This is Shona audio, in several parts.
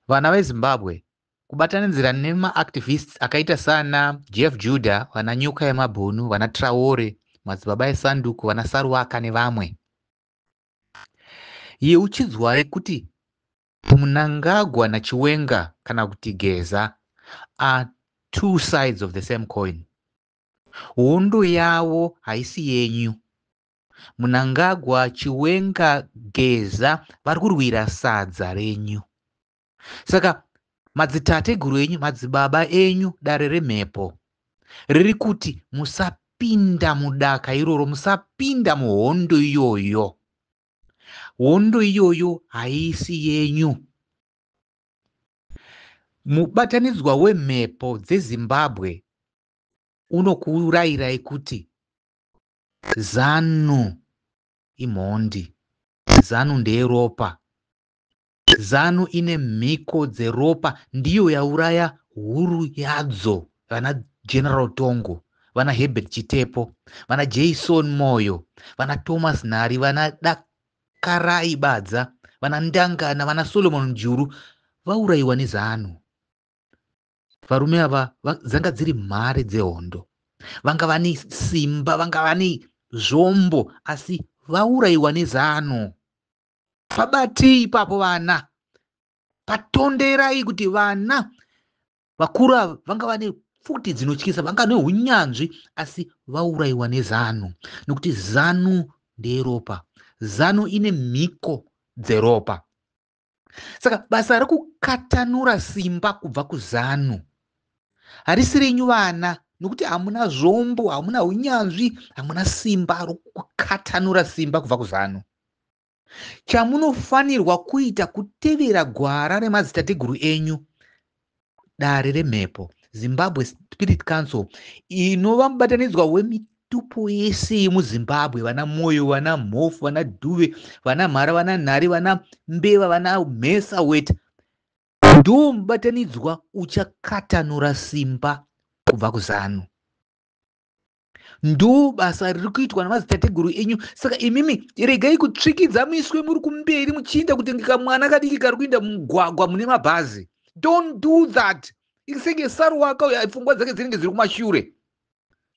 Vana veZimbabwe kubatanidzira nemaactivists akaita sana Jeff Judah, vana Nyuka yeMabhunu, vana Traore, madzibaba eSanduku, vana Saruwaka nevamwe. Iye uchidzwai kuti Mnangagwa naChiwenga kana kuti Geza are two sides of the same coin. Hondo yavo haisi yenyu. Mnangagwa, Chiwenga, Geza vari kurwira sadza renyu. Saka madzitateguru enyu, madzibaba enyu, dare remhepo riri kuti musapinda mudaka iroro, musapinda muhondo iyoyo. Hondo iyoyo haisi yenyu. Mubatanidzwa wemhepo dzeZimbabwe unokurayirai kuti ZANU imhondi, ZANU ndeyeropa. ZANU ine mhiko dzeropa, ndiyo yauraya huru yadzo, vana General Tongo, vana Herbert Chitepo, vana Jason Moyo, vana Thomas Nhari, vana Dakarai Badza, vana Ndangana, vana Solomon Njuru vaurayiwa neZANU. Varume ava dzanga dziri mhare dzehondo, vanga vane simba, vanga vane zvombo, asi vaurayiwa neZANU. Pabatii ipapo vana, patonderai kuti vana vakuru vanga vane pfuti dzinotyisa, vanga neunyanzvi, asi vaurayiwa neZANU. Nokuti ZANU ndeyeropa, ZANU ine mhiko dzeropa. Saka basa rekukatanura simba kubva kuZANU harisi renyu vana, nokuti hamuna zvombo, hamuna unyanzvi, hamuna simba rokukatanura simba kubva kuZANU. Chamunofanirwa kuita kutevera gwara remadzitateguru enyu, dare remhepo, Zimbabwe Spirit Council, inova mubatanidzwa wemitupo yese yemuZimbabwe, vana Moyo, vana Mhofu, vana Dhuve, vana Mhara, vana Nhare, vana Mbeva, vana Mhesa Weta. Ndo mubatanidzwa uchakatanura simba kubva kuZANU. Ndo basa riri kuitwa namadzitateguru enyu. Saka imimi regai kutsvikidza muiswe muri kumberi muchiinda kutengeka mwana kadiki kari kuinda mugwagwa mune mabhazi. Don't do that. Isenge Saruwaka uya pfungwa dzake dzinenge dziri kumashure.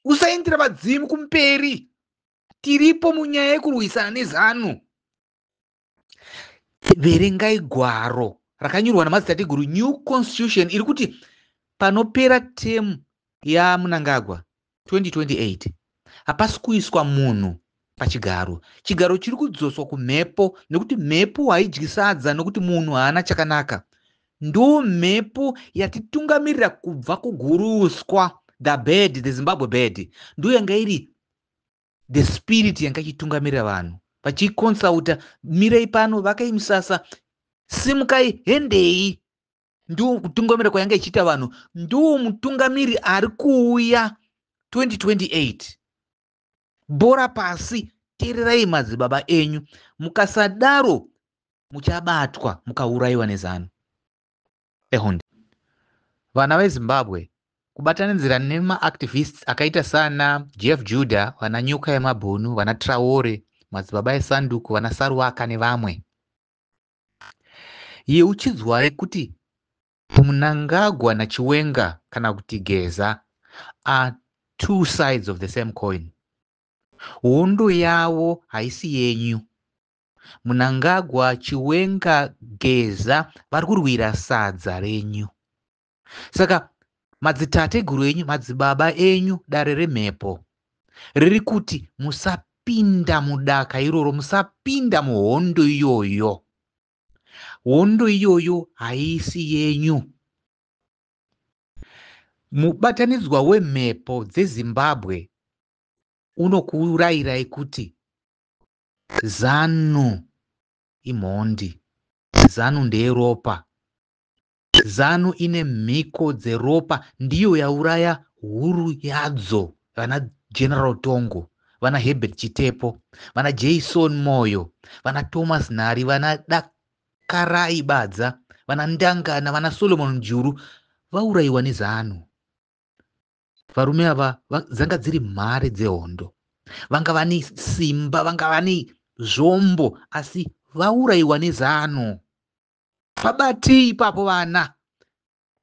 Usaendera vadzimu kumberi. Tiripo munyaya yekurwisana neZANU. Verengai gwaro rakanyorwa namadzitateguru, New Constitution, iri kuti panopera term yaMnangagwa 2028 hapasi kuiswa munhu pachigaro. Chigaro chiri kudzoswa kumhepo, nekuti mhepo haidyi sadza, nokuti munhu haana chakanaka. Ndo mhepo yatitungamirira kubva kuguruswa, the bed, the Zimbabwe bed. Ndo yanga iri the spirit yanga ichitungamirira vanhu. Vachikonsulta, mirai pano, vakai musasa, simukai, hendei. Ndo kutungamirira kwayanga ichiita vanhu. Ndo mutungamiri ari kuuya 2028. Bora pasi, teererai madzibaba enyu. Mukasadaro muchabatwa, mukaurayiwa neZANU. Ehondi. Vana veZimbabwe kubatanidzira nemaactivists akaita sana Jeff Judah, vana Nyuka yeMabhunu, vana Traore, madzibaba eSanduku, vana Saruwaka nevamwe. Iye uchidzwai kuti Mnangagwa naChiwenga kana kuti Geza are two sides of the same coin. Hondo yavo haisi yenyu. Mnangagwa, Chiwenga, Geza vari kurwira sadza renyu. Saka madzitateguru enyu, madzibaba enyu, dare remhepo riri kuti musapinda mudaka iroro, musapinda muhondo iyoyo. Hondo iyoyo haisi yenyu. Mubatanidzwa wemhepo dzeZimbabwe unokurayirai kuti ZANU imhondi, ZANU ndeyeropa. ZANU ine mhiko dzeropa, ndiyo yauraya huru yadzo, vana General Tongo, vana Herbert Chitepo, vana Jason Moyo, vana Thomas Nhari, vana Dakarai Badza, vana Ndangana, vana Solomon Njuru vaurayiwa neZANU. Varume ava dzanga dziri mhare dzehondo, vanga vane simba, vanga vane zvombo, asi vaurayiwa neZANU. Pabatei ipapo vana,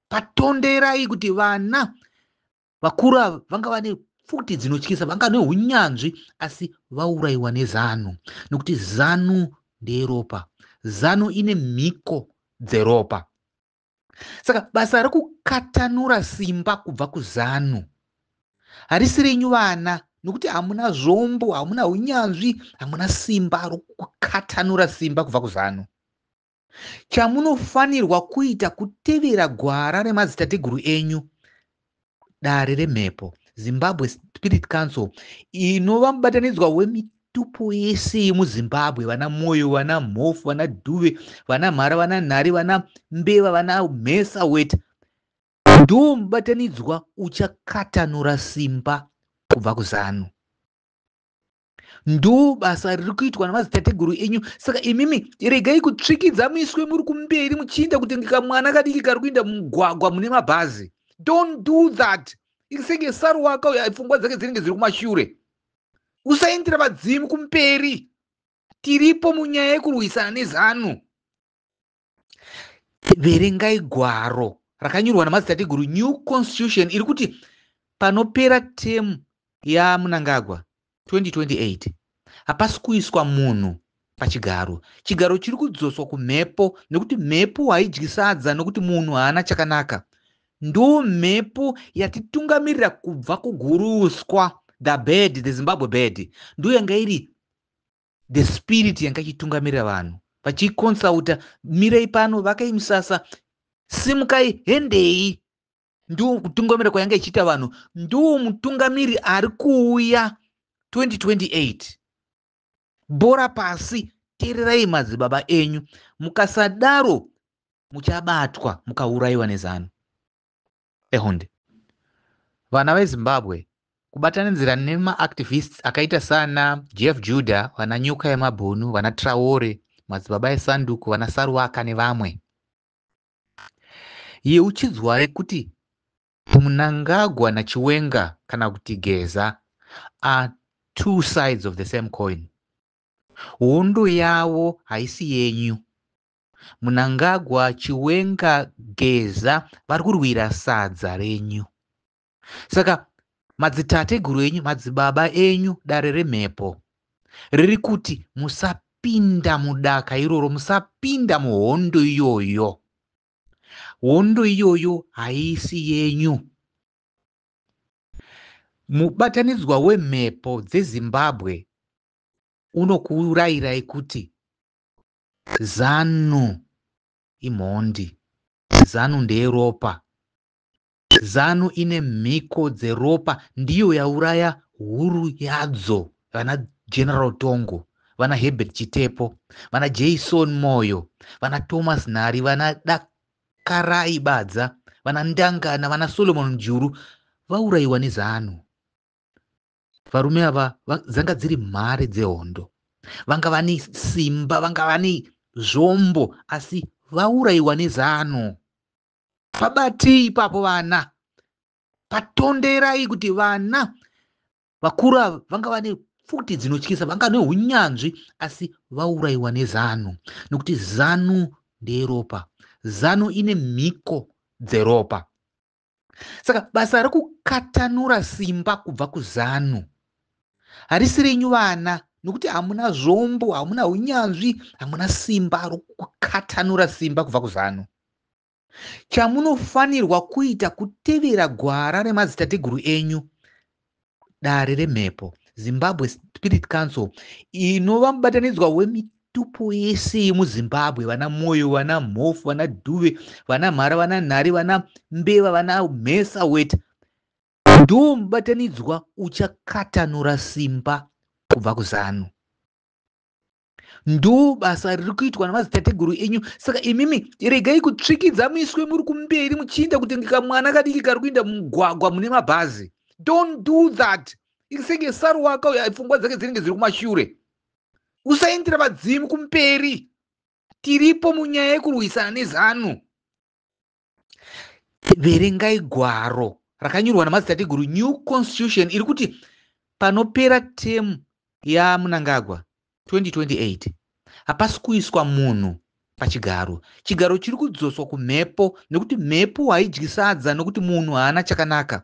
patonderai kuti vana vakura vanga vane pfuti dzinotyisa, vanga neunyanzvi asi vaurayiwa nezano, nokuti zano nderopa. Zano ine mhiko dzeropa. Saka basa rekukatanura simba kubva kuzano harisi renyu vana, nokuti hamuna zvombo, hamuna unyanzvi, hamuna simba rokukatanura simba kubva kuzano. Chamunofanirwa kuita kutevera gwara remadzitateguru enyu, dare remhepo, Zimbabwe Spirit Council, inova mubatanidzwa wemitupo yese yemuZimbabwe, vana mwoyo, vana mhofu, vana dhuve, vana mhara, vana nhare, vana mbeva, vana mhesa weta. Ndo mubatanidzwa uchakatanura simba kubva kuzano. Ndo basa riri kuitwa namadzitateguru enyu. Saka imimi regai kutsvikidza muiswe muri kumberi muchiinda kutengeka mwana kadiki kari kuinda mugwagwa mune mabhazi. Don't do that. Senge saru wako pfungwa dzake dzinenge dziri kumashure. Usaendera padzimu kumberi. Tiripo munyaya yekurwisana nezano. Verengai gwaro rakanyorwa namadzitateguru, New Constitution, iri kuti panopera temu yaMnangagwa 2028 hapasi kuiswa munhu pachigaro. Chigaro chiri kudzoswa kumhepo, nekuti mhepo haidyi sadza, nokuti munhu haana chakanaka. Ndo mhepo yatitungamirira kubva kuguruswa, the bed, the Zimbabwe bed. Ndo yanga iri the spirit yanga ichitungamirira vanhu, vachikonsauta, mirei pano, vakai musasa, simukai, hendei. Ndo kutungamira kwayanga ichiita vanhu. Ndo mutungamiri ari kuuya 2028. Bora pasi, teererai madzibaba enyu. Mukasadaro muchabatwa, mukaurayiwa nezano. Ehonde, vana veZimbabwe kubatanidzira nemaactivists akaita sana Jeff Judah, vana nyoka yemabhunu, vana Traore, madzibaba eSanduku, vana Saruwaka nevamwe, yeuchidzwai kuti Mnangagwa naChiwenga kana kuti Geza are two sides of the same coin. Hondo yavo haisi yenyu. Mnangagwa, Chiwenga, Geza vari kurwira sadza renyu. Saka madzitateguru enyu, madzibaba enyu, dare remhepo riri kuti musapinda mudaka iroro, musapinda muhondo iyoyo. Hondo iyoyo haisi yenyu. Mubatanidzwa wemhepo dzeZimbabwe unokuurayirai kuti zano imhondi, zano ndeyeropa. Zano ine mhiko dzeropa, ndiyo yauraya huru yadzo, vana General Tongo, vana Herbert Chitepo, vana Jason Moyo, vana Thomas Nhari, vana Dakarai Badza, vana Ndangana, vana Solomon Njuru, vaurayiwa nezano. Varume ava dzanga dziri mhare dzehondo, vanga vane simba, vanga vane zvombo, asi vaurayiwa nezano. Pabatei ipapo vana, patonderai kuti vana vakura vanga vane pfuti dzinotyisa, vanga neunyanzvi asi vaurayiwa nezano, nokuti zano ndeyeropa. Zano ine mhiko dzeropa. Saka basa rekukatanura simba kubva kuzano harisi renyu vana, nokuti hamuna zvombo, hamuna unyanzvi, hamuna simba rokukatanura simba kubva kuzano. Chamunofanirwa kuita kutevera gwara remadzitateguru enyu, dare remhepo, Zimbabwe Spirit Council, inova mubatanidzwa wemitupo yese yemuZimbabwe, vana mwoyo, vana mhofu, vana dhuve, vana mhara, vana nhare, vana mbeva, vana mhesa weta. Ndo mubatanidzwa uchakatanura simba kubva kuzano. Ndo basa riri kuitwa namadzitateguru enyu. Saka imimi regai kutsvikidza muiswe muri kumberi muchiinda kutengeka mwana kadiki kari kuinda mugwagwa mune mabhazi. Don't do that. Senge saru wako pfungwa dzake dzinenge dziri kumashure. Usaendera padzimu kumberi. Tiripo munyaya yekurwisana nezano. Verengai gwaro rakanyorwa namadzitateguru, New Constitution, iri kuti panopera temu yaMnangagwa 2028 hapasi kuiswa munhu pachigaro. Chigaro chiri kudzoswa kumhepo nekuti mhepo haidyi sadza nokuti munhu haana chakanaka.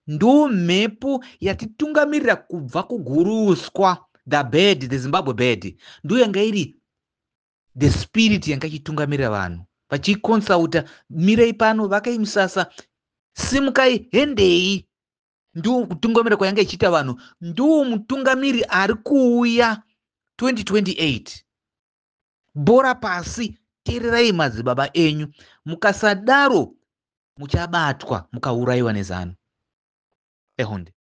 Ndo mhepo yatitungamirira kubva kuguruswa, the bed, the Zimbabwe bed. Ndo yanga iri the spirit yanga ichitungamirira vanhu. Vachikonsulta, mirei pano, vakai musasa, simukai, hendei. Ndo kutungamira kwayanga ichiita vanhu. Ndo mutungamiri ari kuuya 2028. Bora pasi, teererai madzibaba enyu. Mukasadaro muchabatwa mukaurayiwa nezano. Ehonde.